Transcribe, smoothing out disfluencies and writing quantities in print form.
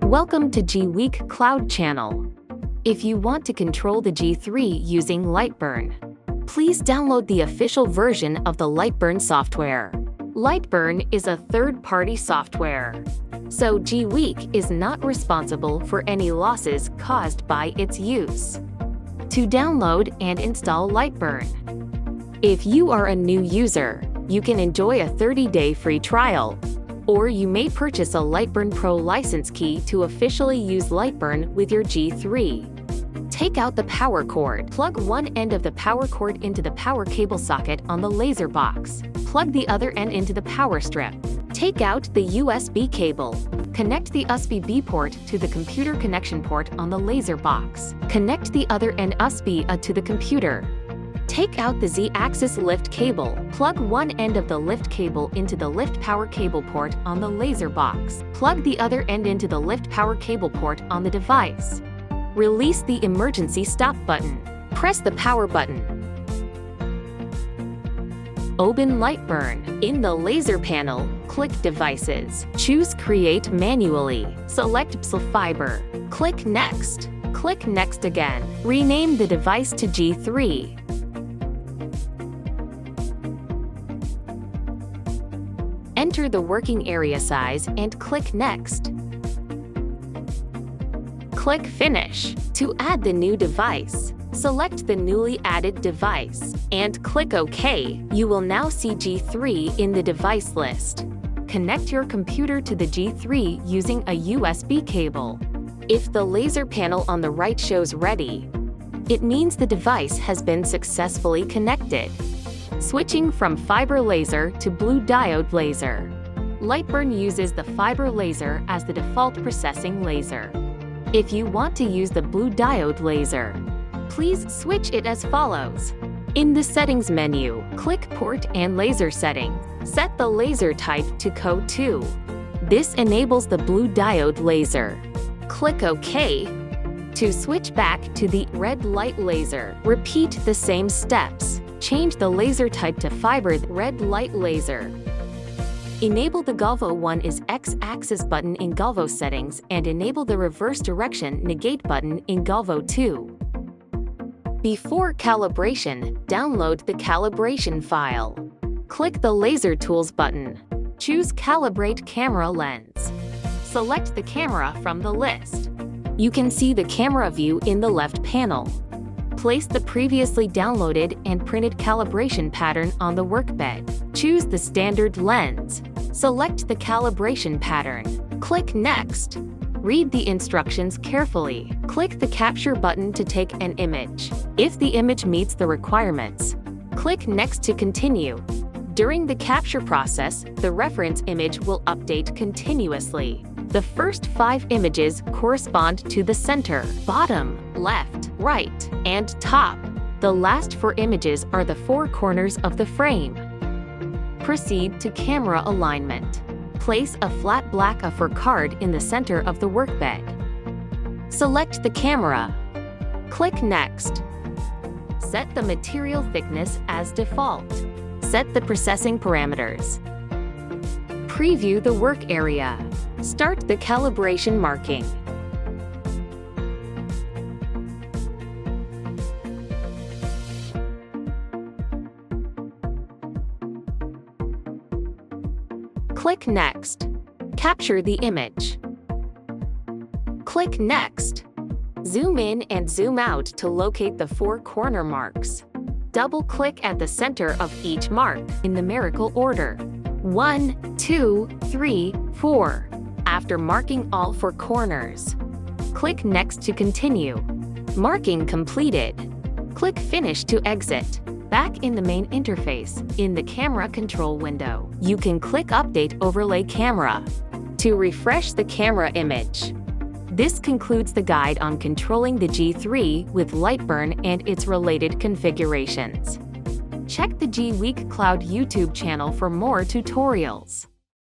Welcome to G-Week Cloud channel. If you want to control the G3 using LightBurn, please download the official version of the LightBurn software. LightBurn is a third-party software, so G-Week is not responsible for any losses caused by its use. To download and install LightBurn, if you are a new user, you can enjoy a 30-day free trial, or you may purchase a LightBurn Pro license key to officially use LightBurn with your G3. Take out the power cord. Plug one end of the power cord into the power cable socket on the laser box. Plug the other end into the power strip. Take out the USB cable. Connect the USB-B port to the computer connection port on the laser box. Connect the other end USB-A to the computer. Take out the Z-axis lift cable. Plug one end of the lift cable into the lift power cable port on the laser box. Plug the other end into the lift power cable port on the device. Release the emergency stop button. Press the power button. Open LightBurn. In the laser panel, click Devices. Choose Create manually. Select PSL Fiber. Click Next. Click Next again. Rename the device to G3. Enter the working area size and click Next. Click Finish. To add the new device, select the newly added device and click OK. You will now see G3 in the device list. Connect your computer to the G3 using a USB cable. If the laser panel on the right shows Ready, it means the device has been successfully connected. Switching from fiber laser to blue diode laser. LightBurn uses the fiber laser as the default processing laser. If you want to use the blue diode laser, please switch it as follows. In the Settings menu, click Port and Laser Settings. Set the laser type to Code 2. This enables the blue diode laser. Click OK. To switch back to the red light laser, repeat the same steps. Change the laser type to fiber red light laser. Enable the Galvo 1 is X-axis button in Galvo settings and enable the reverse direction negate button in Galvo 2. Before calibration, download the calibration file. Click the Laser Tools button. Choose Calibrate Camera Lens. Select the camera from the list. You can see the camera view in the left panel. Place the previously downloaded and printed calibration pattern on the workbed. Choose the standard lens. Select the calibration pattern. Click Next. Read the instructions carefully. Click the Capture button to take an image. If the image meets the requirements, click Next to continue. During the capture process, the reference image will update continuously. The first 5 images correspond to the center, bottom, left, right, and top. The last 4 images are the 4 corners of the frame. Proceed to camera alignment. Place a flat black A4 card in the center of the workbed. Select the camera. Click Next. Set the material thickness as default. Set the processing parameters. Preview the work area. Start the calibration marking. Click Next. Capture the image. Click Next. Zoom in and zoom out to locate the 4 corner marks. Double-click at the center of each mark in numerical order. 1, 2, 3, 4. After marking all 4 corners, click Next to continue. Marking completed. Click Finish to exit. Back in the main interface, in the camera control window, you can click Update Overlay Camera to refresh the camera image. This concludes the guide on controlling the G3 with LightBurn and its related configurations. Check the G-Week Cloud YouTube channel for more tutorials.